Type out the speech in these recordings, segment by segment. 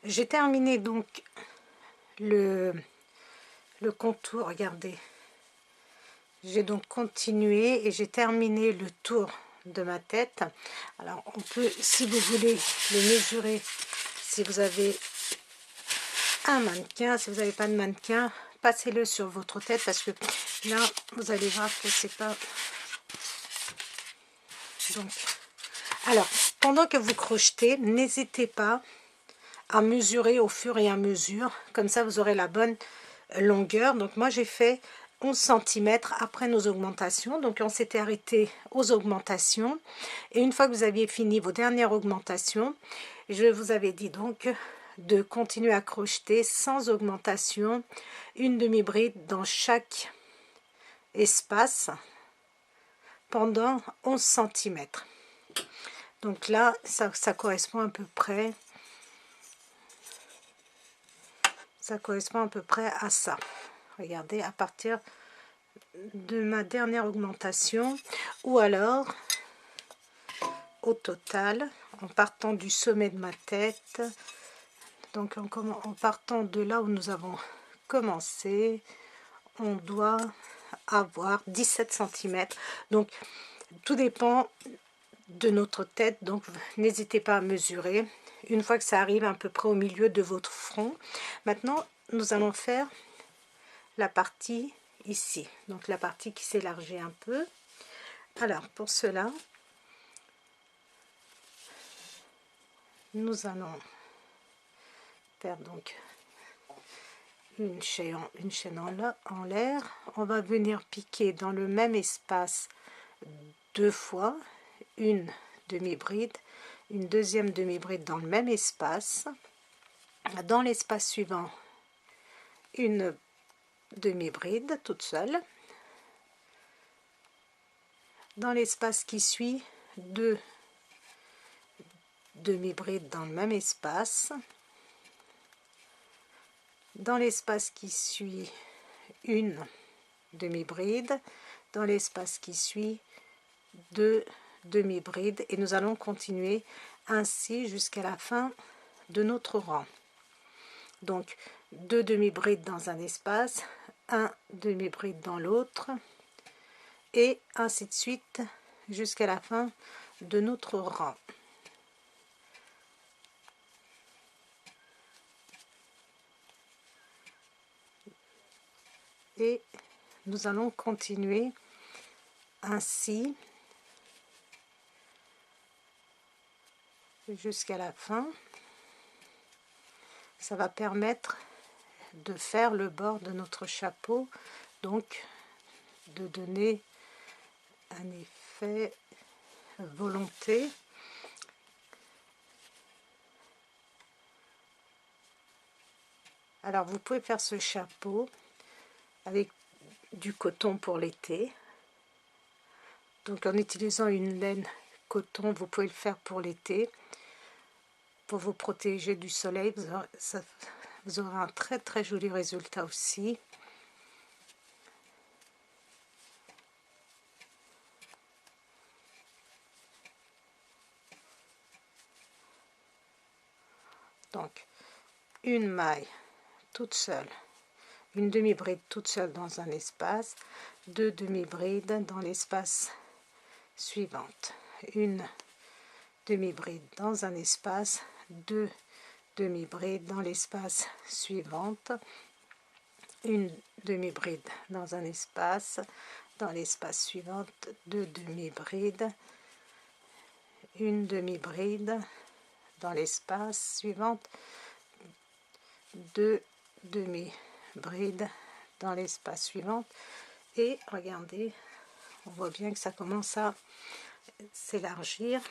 J'ai terminé donc le contour, regardez. J'ai donc continué et j'ai terminé le tour de ma tête. Alors on peut, si vous voulez le mesurer, si vous avez un mannequin, si vous n'avez pas de mannequin, passez-le sur votre tête parce que là vous allez voir que c'est pas... Donc, alors pendant que vous crochetez, n'hésitez pas à mesurer au fur et à mesure, comme ça vous aurez la bonne longueur. Donc moi j'ai fait 11 cm après nos augmentations, donc on s'était arrêté aux augmentations, et une fois que vous aviez fini vos dernières augmentations, je vous avais dit donc de continuer à crocheter sans augmentation, une demi-bride dans chaque espace pendant 11 cm. Donc là ça correspond à peu près, à ça. Regardez, à partir de ma dernière augmentation, ou alors au total, en partant du sommet de ma tête, donc en partant de là où nous avons commencé, on doit avoir 17 cm. Donc tout dépend de notre tête, donc n'hésitez pas à mesurer une fois que ça arrive à peu près au milieu de votre front. Maintenant nous allons faire la partie ici, donc la partie qui s'élargit un peu. Alors pour cela, nous allons faire donc une chaîne en l'air. On va venir piquer dans le même espace deux fois une demi-bride, une deuxième demi-bride dans le même espace. Dans l'espace suivant, une demi-bride toute seule. Dans l'espace qui suit, deux demi-brides dans le même espace. Dans l'espace qui suit, une demi-bride. Dans l'espace qui suit, deux demi-brides, et nous allons continuer ainsi jusqu'à la fin de notre rang. Donc deux demi-brides dans un espace, un demi-bride dans l'autre, et ainsi de suite jusqu'à la fin de notre rang. Et nous allons continuer ainsi jusqu'à la fin. Ça va permettre de faire le bord de notre chapeau, donc de donner un effet volonté. Alors vous pouvez faire ce chapeau avec du coton pour l'été, donc en utilisant une laine coton, vous pouvez le faire pour l'été pour vous protéger du soleil. Vous aurez un très très joli résultat aussi. Donc une maille toute seule, une demi-bride toute seule dans un espace, deux demi-brides dans l'espace suivant, une demi-bride dans un espace, deux demi-brides dans l'espace suivant, une demi-bride dans un espace, dans l'espace suivant, deux demi-brides, une demi-bride dans l'espace suivant, deux demi-brides dans l'espace suivant, et regardez, on voit bien que ça commence à s'élargir.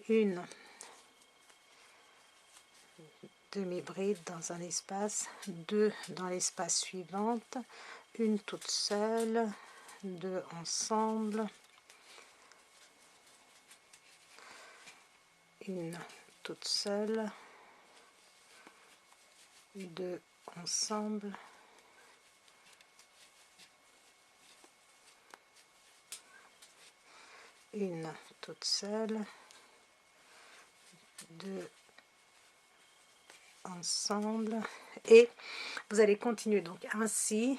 Une demi-bride dans un espace, deux dans l'espace suivant, une toute seule, deux ensemble, une toute seule, deux ensemble, une toute seule, 2 ensemble, et vous allez continuer donc ainsi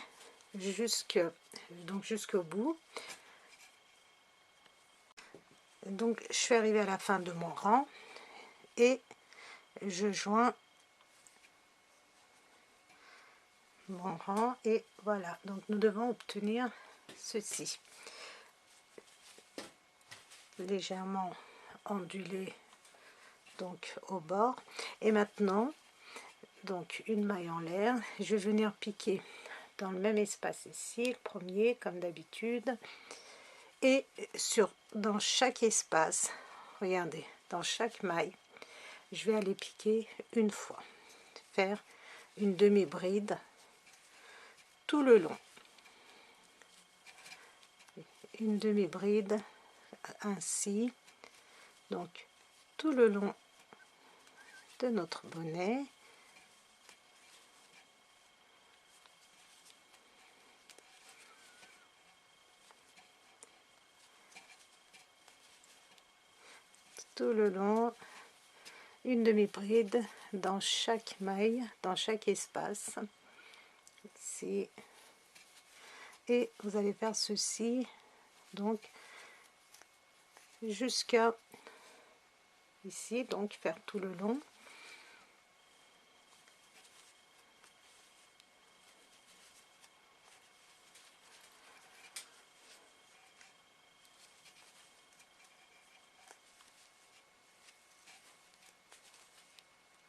jusqu'au bout. Donc je suis arrivée à la fin de mon rang et je joins mon rang, et voilà, donc nous devons obtenir ceci, légèrement ondulé donc au bord. Et maintenant, donc une maille en l'air, je vais venir piquer dans le même espace ici, le premier comme d'habitude, et dans chaque espace, regardez, dans chaque maille, je vais aller piquer une fois, faire une demi-bride tout le long, une demi-bride ainsi, donc tout le long de notre bonnet. Tout le long, une demi-bride dans chaque maille, dans chaque espace ici, et vous allez faire ceci donc jusqu'à ici, donc faire tout le long.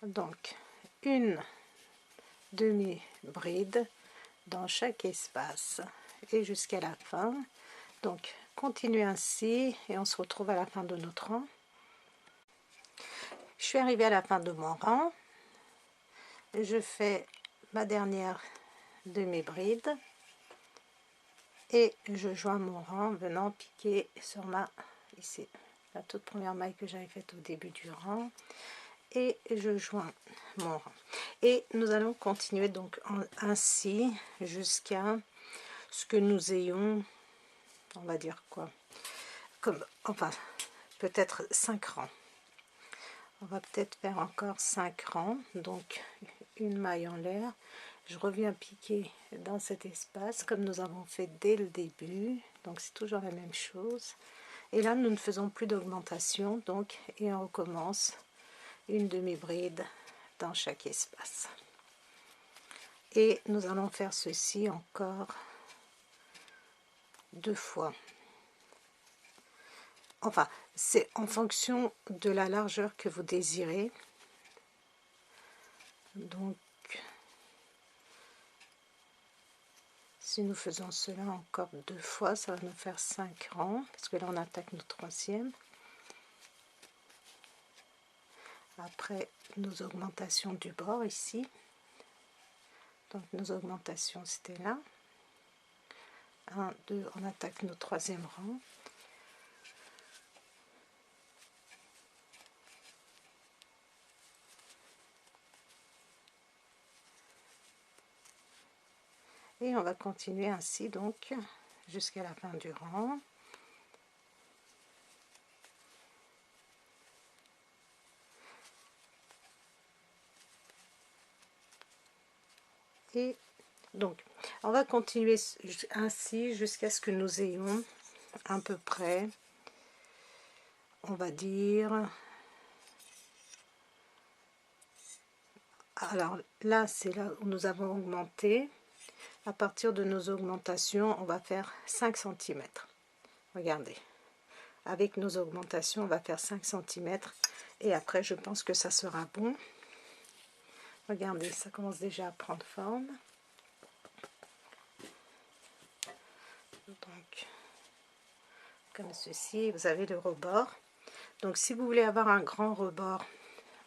Donc une demi-bride dans chaque espace et jusqu'à la fin. Donc continuez ainsi et on se retrouve à la fin de notre rang. Je suis arrivée à la fin de mon rang, je fais ma dernière demi-bride et je joins mon rang venant piquer sur ici la toute première maille que j'avais faite au début du rang, et je joins mon rang, et nous allons continuer donc ainsi jusqu'à ce que nous ayons, on va dire quoi, comme enfin peut-être 5 rangs. On va peut-être faire encore 5 rangs, donc une maille en l'air, je reviens piquer dans cet espace comme nous avons fait dès le début, donc c'est toujours la même chose, et là nous ne faisons plus d'augmentation, donc, et on recommence une demi-bride dans chaque espace, et nous allons faire ceci encore 2 fois. Enfin, c'est en fonction de la largeur que vous désirez. Donc, si nous faisons cela encore 2 fois, ça va nous faire 5 rangs, parce que là on attaque notre troisième. Après nos augmentations du bord ici, donc nos augmentations c'était là, 1, 2, on attaque notre troisième rang, et on va continuer ainsi donc jusqu'à la fin du rang. Et donc on va continuer ainsi jusqu'à ce que nous ayons à peu près, on va dire, alors là c'est là où nous avons augmenté. À partir de nos augmentations, on va faire 5 cm. Regardez, avec nos augmentations, on va faire 5 cm, et après je pense que ça sera bon. Regardez, ça commence déjà à prendre forme. Donc, comme ceci, vous avez le rebord. Donc, si vous voulez avoir un grand rebord,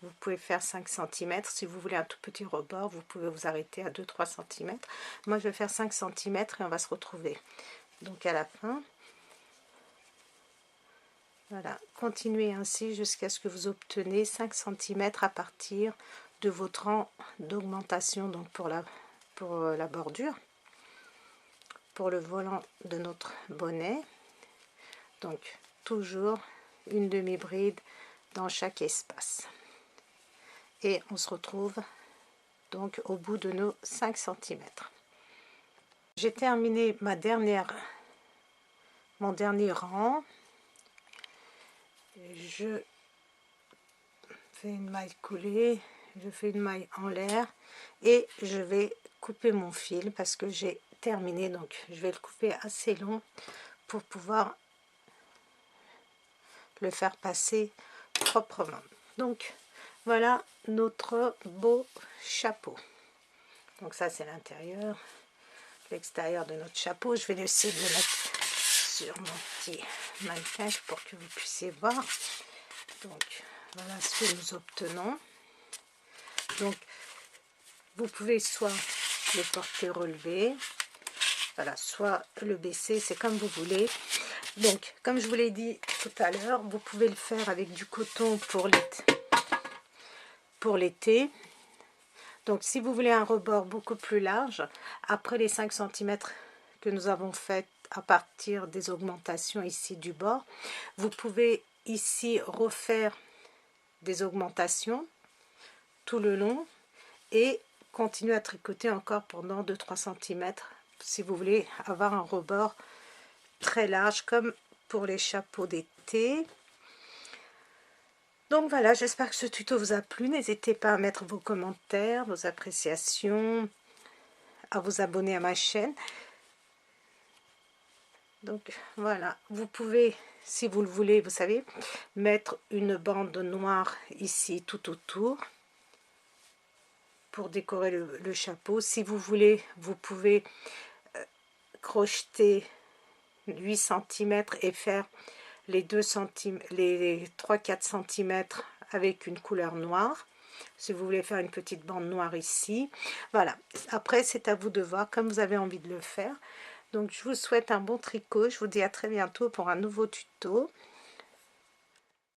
vous pouvez faire 5 cm. Si vous voulez un tout petit rebord, vous pouvez vous arrêter à 2-3 cm. Moi, je vais faire 5 cm et on va se retrouver donc à la fin. Voilà, continuez ainsi jusqu'à ce que vous obtenez 5 cm à partir de votre rang d'augmentation, donc pour la bordure, pour le volant de notre bonnet. Donc toujours une demi-bride dans chaque espace. Et on se retrouve donc au bout de nos 5 cm. J'ai terminé mon dernier rang. Je fais une maille coulée, je fais une maille en l'air et je vais couper mon fil parce que j'ai terminé, donc je vais le couper assez long pour pouvoir le faire passer proprement. Donc voilà notre beau chapeau. Donc ça c'est l'intérieur, l'extérieur de notre chapeau. Je vais essayer de le mettre sur mon petit mannequin pour que vous puissiez voir. Donc voilà ce que nous obtenons. Donc vous pouvez soit le porter relevé, voilà, soit le baisser, c'est comme vous voulez. Donc comme je vous l'ai dit tout à l'heure, vous pouvez le faire avec du coton pour l'été. Donc si vous voulez un rebord beaucoup plus large, après les 5 cm que nous avons fait à partir des augmentations ici du bord, vous pouvez ici refaire des augmentations tout le long et continuer à tricoter encore pendant 2-3 cm si vous voulez avoir un rebord très large comme pour les chapeaux d'été. Donc voilà, j'espère que ce tuto vous a plu. N'hésitez pas à mettre vos commentaires, vos appréciations, à vous abonner à ma chaîne. Donc voilà, vous pouvez, si vous le voulez, vous savez, mettre une bande noire ici tout autour pour décorer le chapeau. Si vous voulez, vous pouvez crocheter 8 cm et faire les 3-4 cm avec une couleur noire. Si vous voulez faire une petite bande noire ici, voilà. Après, c'est à vous de voir comme vous avez envie de le faire. Donc, je vous souhaite un bon tricot. Je vous dis à très bientôt pour un nouveau tuto.